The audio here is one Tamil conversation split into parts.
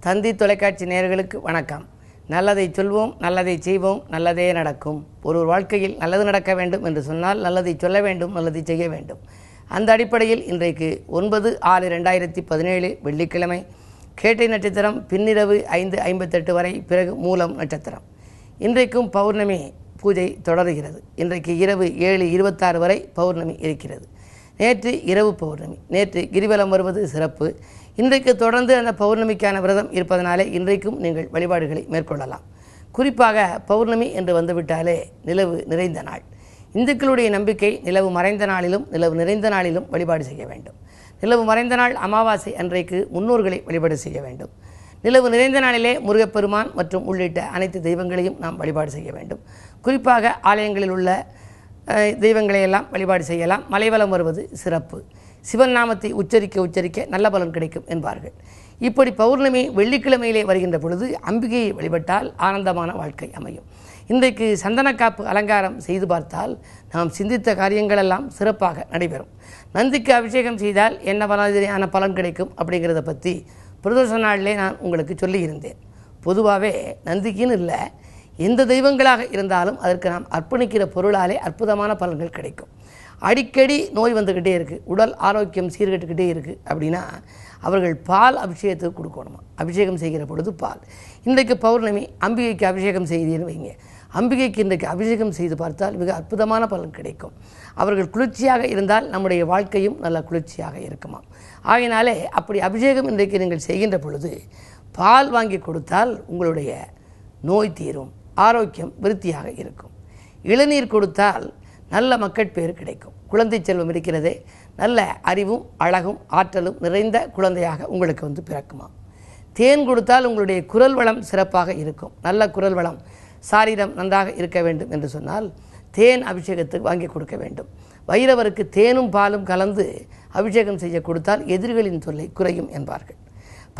தந்தி தொலைக்காட்சி நேயர்களுக்கு வணக்கம். நல்லதை சொல்வோம், நல்லதை செய்வோம், நல்லதே நடக்கும். ஒரு வாழ்க்கையில் நல்லது நடக்க வேண்டும் என்று சொன்னால் நல்லதை சொல்ல வேண்டும், நல்லதை செய்ய வேண்டும். அந்த அடிப்படையில் இன்றைக்கு 9/6/2017 வெள்ளிக்கிழமை கேட்டை நட்சத்திரம் பின்னிரவு 5:58 வரை, பிறகு மூலம் நட்சத்திரம். இன்றைக்கும் பௌர்ணமி பூஜை தொடர்கிறது. இன்றைக்கு இரவு 7:26 வரை பௌர்ணமி இருக்கிறது. நேற்று இரவு பௌர்ணமி. நேற்று கிரிவலம் வருவது சிறப்பு. இன்றைக்கு தொடர்ந்து அந்த பௌர்ணமிக்கான விரதம் இருப்பதனாலே இன்றைக்கும் நீங்கள் வழிபாடுகளை மேற்கொள்ளலாம். குறிப்பாக பௌர்ணமி என்று வந்துவிட்டாலே நிலவு நிறைந்த நாள். இந்துக்களுடைய நம்பிக்கை நிலவு மறைந்த நாளிலும் நிலவு நிறைந்த நாளிலும் வழிபாடு செய்ய வேண்டும். நிலவு மறைந்த நாள் அமாவாசை அன்றைக்கு முன்னோர்களை வழிபாடு செய்ய வேண்டும். நிலவு நிறைந்த நாளிலே முருகப்பெருமான் மற்றும் உள்ளிட்ட அனைத்து தெய்வங்களையும் நாம் வழிபாடு செய்ய வேண்டும். குறிப்பாக ஆலயங்களில் உள்ள தெய்வங்களையெல்லாம் வழிபாடு செய்யலாம். மலைவலம் வருவது சிறப்பு. சிவன் நாமத்தை உச்சரிக்க நல்ல பலன் கிடைக்கும் என்பார்கள். இப்படி பௌர்ணமி வெள்ளிக்கிழமையிலே வருகின்ற பொழுது அம்பிகையை வழிபட்டால் ஆனந்தமான வாழ்க்கை அமையும். இன்றைக்கு சந்தனக்காப்பு அலங்காரம் செய்து பார்த்தால் நாம் சிந்தித்த காரியங்களெல்லாம் சிறப்பாக நடைபெறும். நந்திக்கு அபிஷேகம் செய்தால் என்ன மாதிரியான பலன் கிடைக்கும் அப்படிங்கிறத பற்றி பிரதோஷ நாளிலே நான் உங்களுக்கு சொல்லியிருந்தேன். பொதுவாகவே நந்திக்குன்னு இல்லை, எந்த தெய்வங்களாக இருந்தாலும் அதற்கு நாம் அர்ப்பணிக்கிற பொருளாலே அற்புதமான பலன்கள் கிடைக்கும். அடிக்கடி நோய் வந்துக்கிட்டே இருக்குது, உடல் ஆரோக்கியம் சீர்கெட்டுக்கிட்டே இருக்குது அப்படின்னா அவர்கள் பால் அபிஷேகத்துக்கு கொடுக்கணுமா. அபிஷேகம் செய்கிற பொழுது பால். இன்றைக்கு பௌர்ணமி, அம்பிகைக்கு அபிஷேகம் செய்தீன்னு வைங்க. அம்பிகைக்கு இன்றைக்கு அபிஷேகம் செய்து பார்த்தால் மிக அற்புதமான பலன் கிடைக்கும். அவர்கள் குளிர்ச்சியாக இருந்தால் நம்முடைய வாழ்க்கையும் நல்ல குளிர்ச்சியாக இருக்குமா. ஆகையினாலே அப்படி அபிஷேகம் இன்றைக்கு நீங்கள் செய்கின்ற பொழுது பால் வாங்கி கொடுத்தால் உங்களுடைய நோய் தீரும், ஆரோக்கியம் விருத்தியாக இருக்கும். இளநீர் கொடுத்தால் நல்ல மக்கட்பேறு கிடைக்கும். குழந்தை செல்வம் இருக்கிறதே, நல்ல அறிவும் அழகும் ஆற்றலும் நிறைந்த குழந்தையாக உங்களுக்கு பிறக்குமா. தேன் கொடுத்தால் உங்களுடைய குரல் வளம் சிறப்பாக இருக்கும். நல்ல குரல் வளம், சாரீரம் நன்றாக இருக்க வேண்டும் என்று சொன்னால் தேன் அபிஷேகத்துக்கு வாங்கி கொடுக்க வேண்டும். வைரவருக்கு தேனும் பாலும் கலந்து அபிஷேகம் செய்ய கொடுத்தால் எதிரிகளின் தொல்லை குறையும் என்பார்கள்.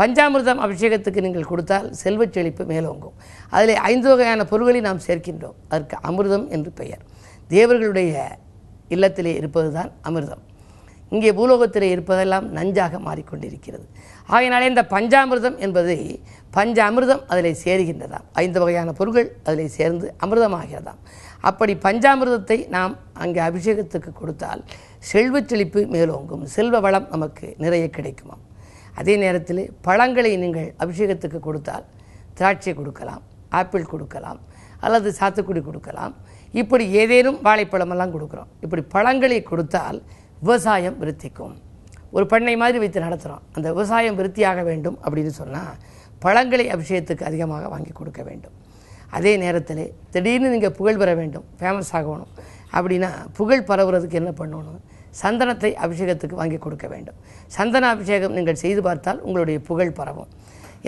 பஞ்சாமிர்தம் அபிஷேகத்துக்கு நீங்கள் கொடுத்தால் செல்வச் செழிப்பு மேலோங்கும். அதில் 5 வகையான பொருள்களை நாம் சேர்க்கின்றோம். அதற்கு அமிர்தம் என்று பெயர். தேவர்களுடைய இல்லத்திலே இருப்பது தான் அமிர்தம். இங்கே பூலோகத்திலே இருப்பதெல்லாம் நஞ்சாக மாறிக்கொண்டிருக்கிறது. ஆகையினாலே இந்த பஞ்சாமிர்தம் என்பதை பஞ்ச அமிர்தம் அதில் சேருகின்றதாம். 5 வகையான பொருட்கள் அதில் சேர்ந்து அமிர்தமாகிறதாம். அப்படி பஞ்சாமிர்தத்தை நாம் அங்கே அபிஷேகத்துக்கு கொடுத்தால் செல்வச் செழிப்பு மேலோங்கும், செல்வ வளம் நமக்கு நிறைய கிடைக்குமாம். அதே நேரத்தில் பழங்களை நீங்கள் அபிஷேகத்துக்கு கொடுத்தால் திராட்சை கொடுக்கலாம், ஆப்பிள் கொடுக்கலாம், அல்லது சாத்துக்குடி கொடுக்கலாம். இப்படி ஏதேனும் வாழைப்பழமெல்லாம் கொடுக்குறோம். இப்படி பழங்களை கொடுத்தால் விவசாயம் விருத்திக்கும். ஒரு பண்ணை மாதிரி வைத்து நடத்துகிறோம். அந்த விவசாயம் விருத்தியாக வேண்டும் அப்படின்னு சொன்னால் பழங்களை அபிஷேகத்துக்கு அதிகமாக வாங்கி கொடுக்க வேண்டும். அதே நேரத்தில் திடீர்னு நீங்கள் புகழ் பெற வேண்டும், ஃபேமஸ் ஆகணும் அப்படின்னா புகழ் பரவுறதுக்கு என்ன பண்ணணும்? சந்தனத்தை அபிஷேகத்துக்கு வாங்கி கொடுக்க வேண்டும். சந்தன அபிஷேகம் நீங்கள் செய்து பார்த்தால் உங்களுடைய புகழ் பரவும்.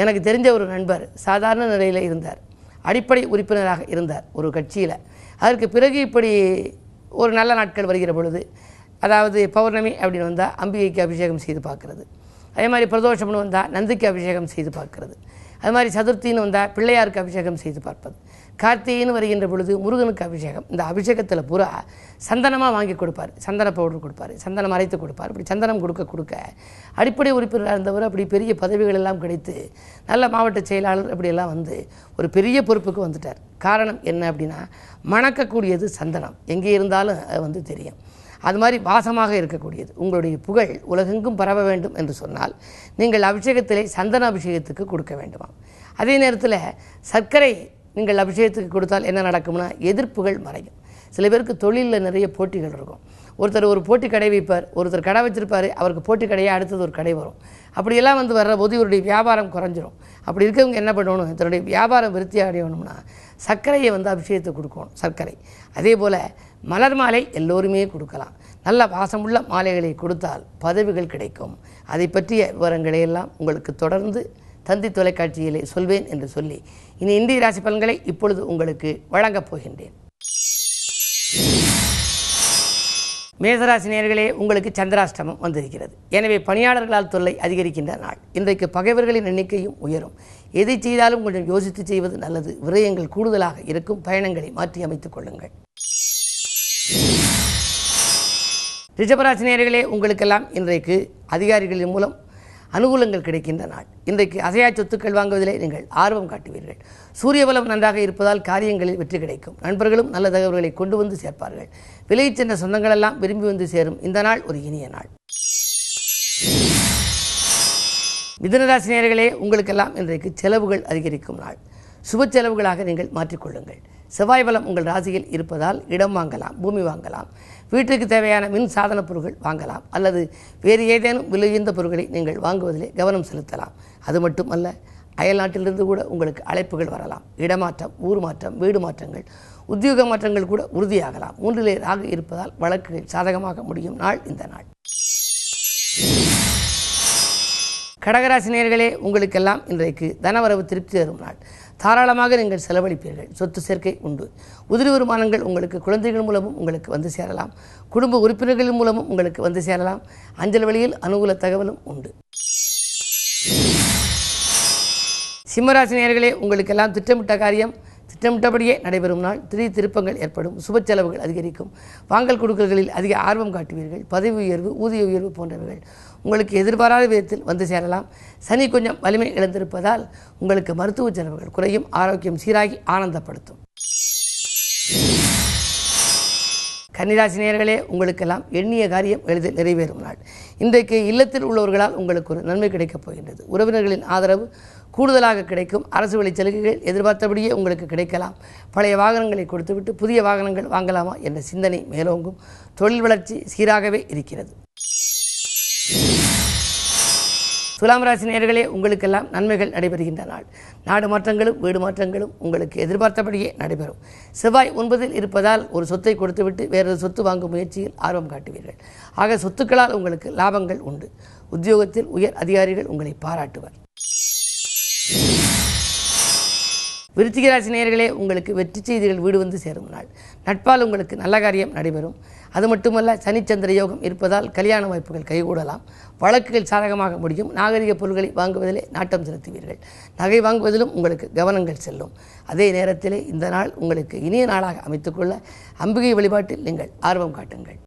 எனக்கு தெரிஞ்ச ஒரு நண்பர் சாதாரண நிலையில் இருந்தார், அடிப்படை உறுப்பினராக இருந்தார் ஒரு கட்சியில். அதற்கு பிறகு இப்படி ஒரு நல்ல நாட்கள் வருகிற பொழுது, அதாவது பௌர்ணமி அப்படின்னு வந்தால் அம்பிகைக்கு அபிஷேகம் செய்து பார்க்குறது, அதே மாதிரி பிரதோஷம்னு வந்தால் நந்திக்கு அபிஷேகம் செய்து பார்க்குறது, அது மாதிரி சதுர்த்தின்னு வந்தால் பிள்ளையாருக்கு அபிஷேகம் செய்து பார்ப்பது, கார்த்திகைன்னு வருகின்ற பொழுது முருகனுக்கு அபிஷேகம். இந்த அபிஷேகத்தில் பூரா சந்தனமாக வாங்கி கொடுப்பார், சந்தன பவுடர் கொடுப்பார், சந்தனம் அரைத்து கொடுப்பார். இப்படி சந்தனம் கொடுக்க அடிப்படை உறுப்பினராக இருந்தவர் அப்படி பெரிய பதவிகள் எல்லாம் கிடைத்து நல்ல மாவட்ட செயலாளர் அப்படியெல்லாம் ஒரு பெரிய பொறுப்புக்கு வந்துட்டார். காரணம் என்ன அப்படின்னா மணக்கக்கூடியது சந்தனம், எங்கே இருந்தாலும் அது தெரியும். அது மாதிரி வாசமாக இருக்கக்கூடியது. உங்களுடைய புகழ் உலகெங்கும் பரவ வேண்டும் என்று சொன்னால் நீங்கள் அபிஷேகத்திலே சந்தன அபிஷேகத்துக்கு கொடுக்க வேண்டுமா. அதே நேரத்தில் சர்க்கரை நீங்கள் அபிஷேகத்துக்கு கொடுத்தால் என்ன நடக்கும்னா எதிர்ப்புகள் மறையும். சில பேருக்கு தொழிலில் நிறைய போட்டிகள் இருக்கும். ஒருத்தர் ஒரு போட்டி கடை வைப்பார், ஒருத்தர் கடை வச்சிருப்பார், அவருக்கு போட்டி கடையாக அடுத்தது ஒரு கடை வரும். அப்படியெல்லாம் வர்ற போது இவருடைய வியாபாரம் குறைஞ்சிரும். அப்படி இருக்கவங்க என்ன பண்ணணும்? தன்னுடைய வியாபாரம் விருத்தி அடையணும்னா சர்க்கரையை அபிஷேகத்தை கொடுக்கணும். சர்க்கரை. அதே போல் மலர் மாலை எல்லோருமே கொடுக்கலாம். நல்ல வாசமுள்ள மாலைகளை கொடுத்தால் பதவிகள் கிடைக்கும். அதை பற்றிய விவரங்களை எல்லாம் உங்களுக்கு தொடர்ந்து தந்தி தொலைக்காட்சியிலே சொல்வேன் என்று சொல்லி இனி இந்திய ராசி பலன்களை இப்பொழுது உங்களுக்கு வழங்கப் போகின்றேன். மேசராசி நேயர்களே, உங்களுக்கு சந்திராஷ்டமம் வந்திருக்கிறது. எனவே பணியாளர்களால் தொல்லை அதிகரிக்கின்ற நாள். இன்றைக்கு பகைவர்களின் எண்ணிக்கையும் உயரும். எதை செய்தாலும் கொஞ்சம் யோசித்து செய்வது நல்லது. விரயங்கள் கூடுதலாக இருக்கும். பயணங்களை மாற்றி அமைத்துக் கொள்ளுங்கள். ரிஷபராசி நேயர்களே, உங்களுக்கெல்லாம் இன்றைக்கு அதிகாரிகளின் மூலம் அனுகூலங்கள் கிடைக்கின்ற நாள். இன்றைக்கு அசையா சொத்துக்கள் வாங்குவதிலே நீங்கள் ஆர்வம் காட்டுவீர்கள். சூரிய பலம் நன்றாக இருப்பதால் காரியங்களில் வெற்றி கிடைக்கும். நண்பர்களும் நல்ல தகவல்களை கொண்டு வந்து சேர்ப்பார்கள். விலகிச் சென்ற சொந்தங்களெல்லாம் விரும்பி வந்து சேரும் இந்த நாள் ஒரு இனிய நாள். மிதுனராசி நேயர்களே, உங்களுக்கெல்லாம் இன்றைக்கு செலவுகள் அதிகரிக்கும் நாள். சுப செலவுகளாக நீங்கள் மாற்றிக்கொள்ளுங்கள். செவ்வாய் பலம் உங்கள் ராசியில் இருப்பதால் இடம் வாங்கலாம், பூமி வாங்கலாம், வீட்டுக்கு தேவையான மின் சாதன பொருட்கள் வாங்கலாம், அல்லது வேறு ஏதேனும் விலையுயர்ந்த பொருட்களை நீங்கள் வாங்குவதிலே கவனம் செலுத்தலாம். அது மட்டுமல்ல, அயல் நாட்டிலிருந்து கூட உங்களுக்கு அழைப்புகள் வரலாம். இடமாற்றம், ஊர் மாற்றம், வீடு மாற்றங்கள், உத்தியோக மாற்றங்கள் கூட உறுதியாகலாம். 3லே ராகு இருப்பதால் வழக்குகள் சாதகமாக முடியும் நாள் இந்த நாள். கடகராசி நேயர்களே, உங்களுக்கெல்லாம் இன்றைக்கு தனவரவு திருப்தி தரும் நாள். தாராளமாக நீங்கள் செலவழிப்பீர்கள். சொத்து சேர்க்கை உண்டு. உதிரி வருமானங்கள் உங்களுக்கு குழந்தைகள் மூலமும் உங்களுக்கு வந்து சேரலாம். குடும்ப உறுப்பினர்கள் மூலமும் உங்களுக்கு வந்து சேரலாம். அஞ்சல் வழியில் அனுகூல தகவலும் உண்டு. சிம்மராசி நேயர்களே, உங்களுக்கெல்லாம் திட்டமிட்ட காரியம் திட்டமிட்டபடியே நடைபெறும் நாள். திடீர் திருப்பங்கள் ஏற்படும். சுப செலவுகள் அதிகரிக்கும். வாங்கல் கொடுக்கல்களில் அதிக ஆர்வம் காட்டுவீர்கள். பதவி உயர்வு, ஊதிய உயர்வு போன்றவைகள் உங்களுக்கு எதிர்பாராத விதத்தில் வந்து சேரலாம். சனி கொஞ்சம் வலிமை இழந்திருப்பதால் உங்களுக்கு மருத்துவ செலவுகள் குறையும். ஆரோக்கியம் சீராகி ஆனந்தப்படுத்தும். கன்னிராசி நேயர்களே, உங்களுக்கெல்லாம் எண்ணிய காரியம் எளிதில் நிறைவேறும் நாள். இன்றைக்கு இல்லத்தில் உள்ளவர்களால் உங்களுக்கு ஒரு நன்மை கிடைக்கப் போகின்றது. உறவினர்களின் ஆதரவு கூடுதலாக கிடைக்கும். அரசு வழி சலுகைகள் எதிர்பார்த்தபடியே உங்களுக்கு கிடைக்கலாம். பழைய வாகனங்களை கொடுத்துவிட்டு புதிய வாகனங்கள் வாங்கலாமா என்ற சிந்தனை மேலோங்கும். தொழில் வளர்ச்சி சீராகவே இருக்கிறது. துலாம் ராசி நேயர்களே, உங்களுக்கெல்லாம் நன்மைகள் நடைபெறுகின்ற நாள். நாடு மாற்றங்களும் வீடு மாற்றங்களும் உங்களுக்கு எதிர்பார்த்தபடியே நடைபெறும். செவ்வாய் 9ல் இருப்பதால் ஒரு சொத்தை கொடுத்துவிட்டு வேறொரு சொத்து வாங்கும் முயற்சியில் ஆர்வம் காட்டுவீர்கள். ஆக சொத்துக்களால் உங்களுக்கு லாபங்கள் உண்டு. உத்தியோகத்தில் உயர் அதிகாரிகள் உங்களை பாராட்டுவர். விருச்சிக ராசி நேயர்களே, உங்களுக்கு வெற்றி செய்திகள் வீடு வந்து சேரும் நாள். நட்பால் உங்களுக்கு நல்ல காரியம் நடைபெறும். அது மட்டுமல்ல, சனிச்சந்திர யோகம் இருப்பதால் கல்யாண வாய்ப்புகள் கைகூடலாம். வழக்குகள் சாதகமாக முடியும். நாகரிக பொருட்களை வாங்குவதிலே நாட்டம் செலுத்துவீர்கள். நகை வாங்குவதிலும் உங்களுக்கு கவனங்கள் செல்லும். அதே நேரத்திலே இந்த நாள் உங்களுக்கு இனிய நாளாக அமைத்துக்கொள்ள அம்பிகை வழிபாட்டில் நீங்கள் ஆர்வம் காட்டுங்கள்.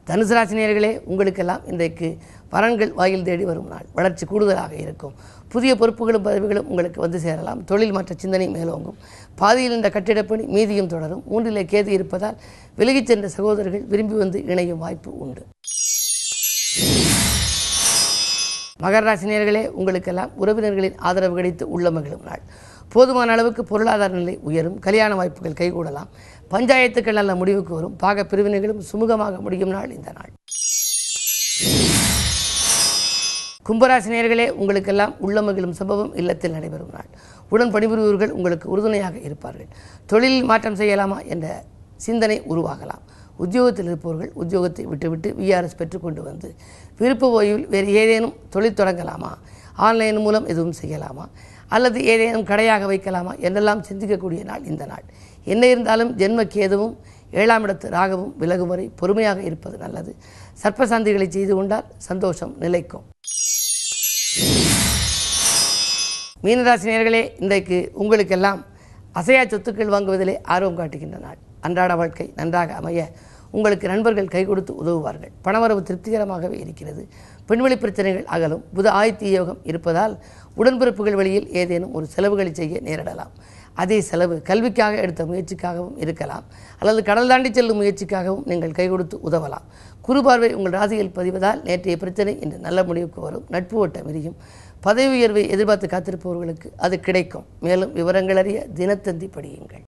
தனுசு ராசி நேயர்களே, உங்களுக்கெல்லாம் இன்றைக்கு வரன்கள் வாயில் தேடி வரும் நாள். வளர்ச்சி கூடுதலாக இருக்கும். புதிய பொறுப்புகளும் பதவிகளும் உங்களுக்கு வந்து சேரலாம். தொழில் மாற்ற சிந்தனை மேலோங்கும். பாதியில் இந்த கட்டிடப்பணி மீதியும் தொடரும். 3லே கேது இருப்பதால் விலகிச் சென்ற சகோதரர்கள் விரும்பி வந்து இணையும் வாய்ப்பு உண்டு. மகர ராசி நேயர்களே, உங்களுக்கெல்லாம் உறவினர்களின் ஆதரவு கிடைத்து உள்ள மகிழும் நாள். போதுமான அளவுக்கு பொருளாதார நிலை உயரும். கல்யாண வாய்ப்புகள் கைகூடலாம். பஞ்சாயத்துக்கள் நல்ல முடிவுக்கு வரும். பாக பிரிவினைகளும் சுமூகமாக முடியும் நாள் இந்த நாள். கும்பராசி நேயர்களே, உங்களுக்கெல்லாம் உள்ள மகிழும் சம்பவம் இல்லத்தில் நடைபெறும் நாள். உடன் பணிபுரிவர்கள் உங்களுக்கு உறுதுணையாக இருப்பார்கள். தொழிலில் மாற்றம் செய்யலாமா என்ற சிந்தனை உருவாகலாம். உத்தியோகத்தில் இருப்பவர்கள் உத்தியோகத்தை விட்டுவிட்டு விஆர்எஸ் பெற்றுக்கொண்டு வந்து விருப்ப ஓய்வில் வேறு ஏதேனும் தொழில் தொடங்கலாமா, ஆன்லைன் மூலம் எதுவும் செய்யலாமா, அல்லது ஏதேனும் கடையாக வைக்கலாமா என்றெல்லாம் சிந்திக்கக்கூடிய நாள் இந்த நாள். என்ன இருந்தாலும் ஜென்ம கேதுவும் 7ஆம் இடத்து ராகவும் விலகும் வரை பொறுமையாக இருப்பது நல்லது. சர்ப்பசாந்திகளை செய்து கொண்டால் சந்தோஷம் நிலைக்கும். மீனராசி நேயர்களே, இன்றைக்கு உங்களுக்கெல்லாம் அசையா சொத்துக்கள் வாங்குவதிலே ஆர்வம் காட்டுகின்ற நாள். அன்றாட வாழ்க்கை நன்றாக அமைய உங்களுக்கு நண்பர்கள் கை கொடுத்து உதவுவார்கள். பணவரவு திருப்திகரமாகவே இருக்கிறது. பெண்வெளி பிரச்சனைகள் அகலும். புத ஆதித்ய யோகம் இருப்பதால் உடன்பிறப்புகள் வழியில் ஏதேனும் ஒரு செலவுகளை செய்ய நேரிடலாம். அதே செலவு கல்விக்காக எடுத்த முயற்சிக்காகவும் இருக்கலாம், அல்லது கடல் தாண்டி செல்லும் முயற்சிக்காகவும் நீங்கள் கை கொடுத்து உதவலாம். குறுபார்வை உங்கள் ராசியில் பதிவதால் நேற்றைய பிரச்சனை இன்று நல்ல முடிவுக்கு வரும். நட்பு வட்டம் விரியும். பதவி உயர்வை எதிர்பார்த்து காத்திருப்பவர்களுக்கு அது கிடைக்கும். மேலும் விவரங்கள் அறிய தினத்தந்தி படியுங்கள்.